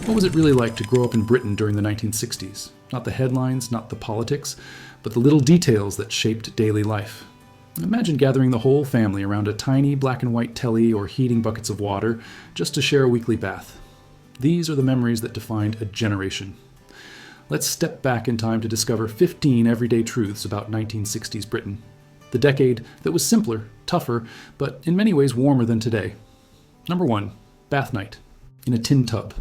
What was it really like to grow up in Britain during the 1960s? Not the headlines, not the politics, but the little details that shaped daily life. Imagine gathering the whole family around a tiny black and white telly or heating buckets of water just to share a weekly bath. These are the memories that defined a generation. Let's step back in time to discover 15 everyday truths about 1960s Britain. The decade that was simpler, tougher, but in many ways warmer than today. Number 1, bath night, in a tin tub.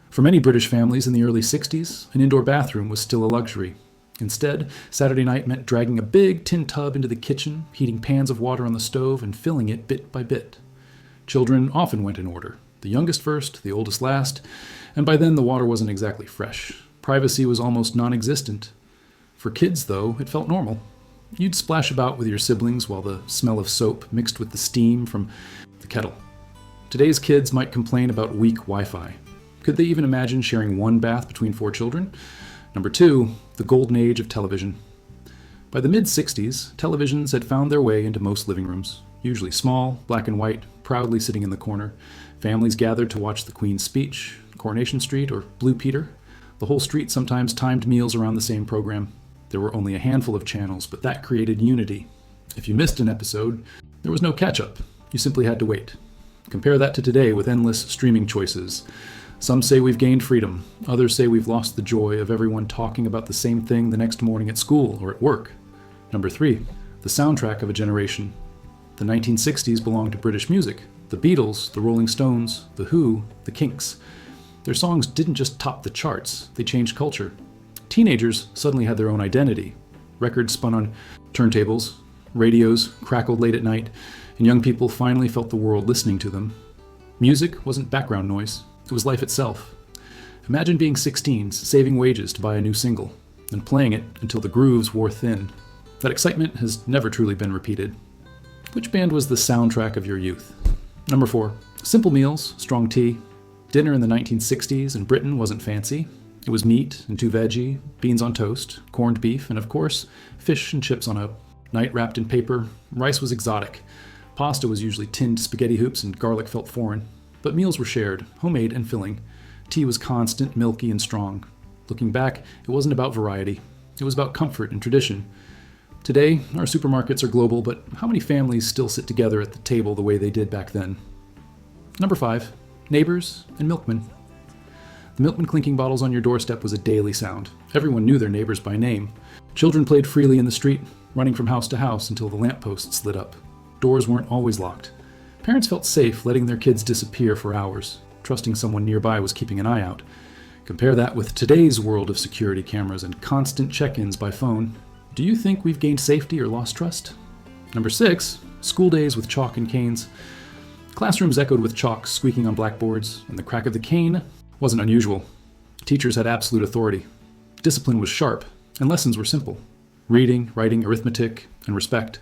For many British families in the early 60s, an indoor bathroom was still a luxury. Instead, Saturday night meant dragging a big tin tub into the kitchen, heating pans of water on the stove, and filling it bit by bit. Children often went in order, the youngest first, the oldest last, and by then the water wasn't exactly fresh. Privacy was almost non-existent. For kids, though, it felt normal. You'd splash about with your siblings while the smell of soap mixed with the steam from the kettle. Today's kids might complain about weak Wi-Fi. Could they even imagine sharing one bath between 4 children? Number 2, the golden age of television. By the mid-60s, televisions had found their way into most living rooms, usually small, black and white, proudly sitting in the corner. Families gathered to watch the Queen's speech, Coronation Street, or Blue Peter. The whole street sometimes timed meals around the same program. There were only a handful of channels, but that created unity. If you missed an episode, there was no catch-up. You simply had to wait. Compare that to today with endless streaming choices. Some say we've gained freedom. Others say we've lost the joy of everyone talking about the same thing the next morning at school or at work. Number 3, the soundtrack of a generation. The 1960s belonged to British music. The Beatles, the Rolling Stones, the Who, the Kinks. Their songs didn't just top the charts, they changed culture. Teenagers suddenly had their own identity. Records spun on turntables, radios crackled late at night, and young people finally felt the world listening to them. Music wasn't background noise, it was life itself. Imagine being 16, saving wages to buy a new single, and playing it until the grooves wore thin. That excitement has never truly been repeated. Which band was the soundtrack of your youth? Number 4, simple meals, strong tea. Dinner in the 1960s in Britain wasn't fancy. It was meat and 2 veggie, beans on toast, corned beef, and of course, fish and chips on a night wrapped in paper. Rice was exotic. Pasta was usually tinned spaghetti hoops and garlic felt foreign. But meals were shared, homemade and filling. Tea was constant, milky, and strong. Looking back, it wasn't about variety. It was about comfort and tradition. Today, our supermarkets are global, but how many families still sit together at the table the way they did back then? Number 5, neighbours and milkmen. The milkman clinking bottles on your doorstep was a daily sound. Everyone knew their neighbors by name. Children played freely in the street, running from house to house until the lampposts lit up. Doors weren't always locked. Parents felt safe letting their kids disappear for hours, trusting someone nearby was keeping an eye out. Compare that with today's world of security cameras and constant check-ins by phone. Do you think we've gained safety or lost trust? Number 6, school days with chalk and canes. Classrooms echoed with chalk squeaking on blackboards, and the crack of the cane wasn't unusual. Teachers had absolute authority. Discipline was sharp, and lessons were simple. Reading, writing, arithmetic, and respect.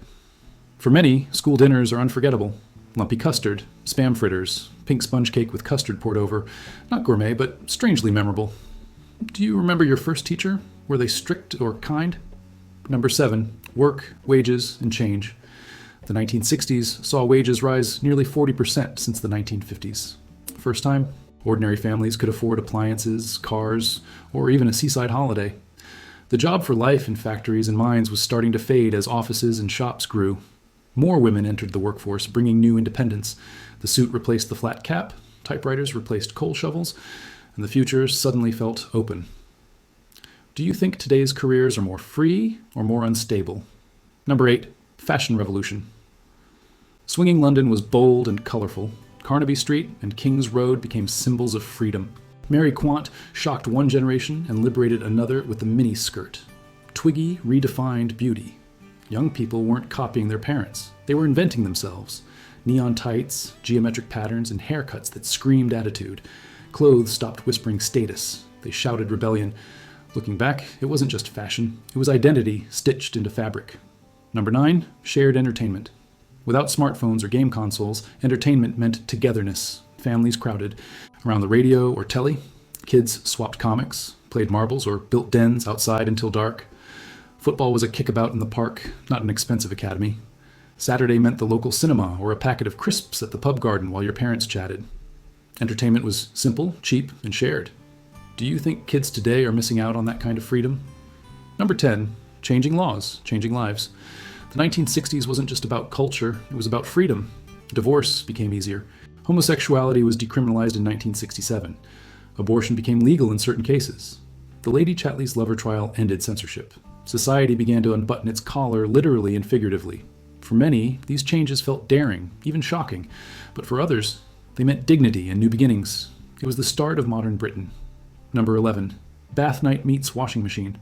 For many, school dinners are unforgettable. Lumpy custard, spam fritters, pink sponge cake with custard poured over. Not gourmet, but strangely memorable. Do you remember your first teacher? Were they strict or kind? Number 7, work, wages, and change. The 1960s saw wages rise nearly 40% since the 1950s. First time, ordinary families could afford appliances, cars, or even a seaside holiday. The job for life in factories and mines was starting to fade as offices and shops grew. More women entered the workforce, bringing new independence. The suit replaced the flat cap, typewriters replaced coal shovels, and the future suddenly felt open. Do you think today's careers are more free or more unstable? Number 8, fashion revolution. Swinging London was bold and colorful. Carnaby Street and King's Road became symbols of freedom. Mary Quant shocked one generation and liberated another with the miniskirt. Twiggy redefined beauty. Young people weren't copying their parents. They were inventing themselves. Neon tights, geometric patterns, and haircuts that screamed attitude. Clothes stopped whispering status. They shouted rebellion. Looking back, it wasn't just fashion. It was identity stitched into fabric. Number 9, shared entertainment. Without smartphones or game consoles, entertainment meant togetherness. Families crowded around the radio or telly. Kids swapped comics, played marbles, or built dens outside until dark. Football was a kickabout in the park, not an expensive academy. Saturday meant the local cinema or a packet of crisps at the pub garden while your parents chatted. Entertainment was simple, cheap, and shared. Do you think kids today are missing out on that kind of freedom? Number 10, changing laws, changing lives. The 1960s wasn't just about culture, it was about freedom. Divorce became easier. Homosexuality was decriminalized in 1967. Abortion became legal in certain cases. The Lady Chatterley's lover trial ended censorship. Society began to unbutton its collar literally and figuratively. For many, these changes felt daring, even shocking, but for others, they meant dignity and new beginnings. It was the start of modern Britain. Number 11, bath night meets washing machine.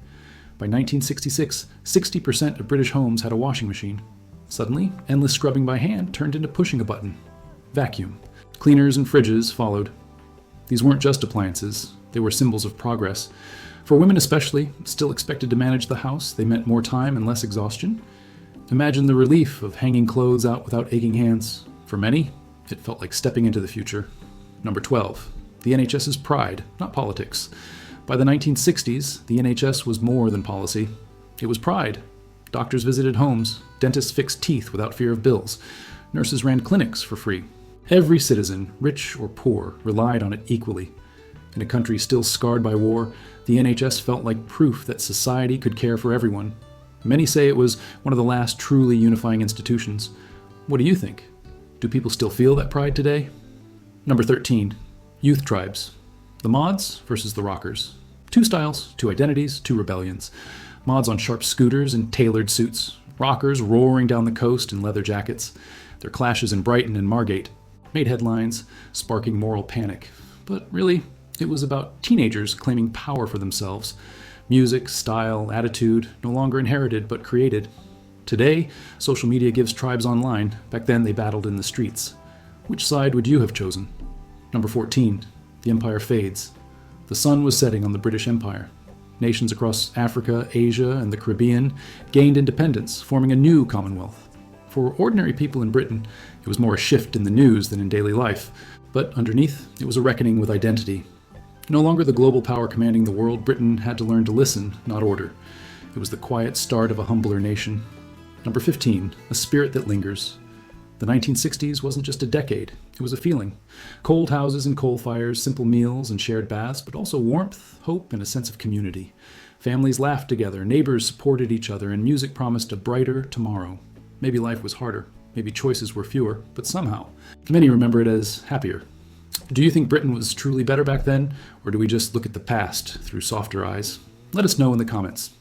By 1966, 60% of British homes had a washing machine. Suddenly, endless scrubbing by hand turned into pushing a button. Vacuum. Cleaners and fridges followed. These weren't just appliances, they were symbols of progress. For women especially, still expected to manage the house, they meant more time and less exhaustion. Imagine the relief of hanging clothes out without aching hands. For many, it felt like stepping into the future. Number 12, the NHS's pride, not politics. By the 1960s, the NHS was more than policy. It was pride. Doctors visited homes, dentists fixed teeth without fear of bills, nurses ran clinics for free. Every citizen, rich or poor, relied on it equally. In a country still scarred by war, the NHS felt like proof that society could care for everyone. Many say it was one of the last truly unifying institutions. What do you think? Do people still feel that pride today? Number 13, youth tribes. The mods versus the rockers. Two styles, two identities, two rebellions. Mods on sharp scooters and tailored suits. Rockers roaring down the coast in leather jackets. Their clashes in Brighton and Margate made headlines, sparking moral panic. But really, it was about teenagers claiming power for themselves. Music, style, attitude, no longer inherited but created. Today, social media gives tribes online. Back then, they battled in the streets. Which side would you have chosen? Number 14, the empire fades. The sun was setting on the British Empire. Nations across Africa, Asia, and the Caribbean gained independence, forming a new Commonwealth. For ordinary people in Britain, it was more a shift in the news than in daily life, but underneath, it was a reckoning with identity. No longer the global power commanding the world, Britain had to learn to listen, not order. It was the quiet start of a humbler nation. Number 15, a spirit that lingers. The 1960s wasn't just a decade, it was a feeling. Cold houses and coal fires, simple meals and shared baths, but also warmth, hope, and a sense of community. Families laughed together, neighbors supported each other, and music promised a brighter tomorrow. Maybe life was harder, maybe choices were fewer, but somehow, many remember it as happier. Do you think Britain was truly better back then, or do we just look at the past through softer eyes? Let us know in the comments.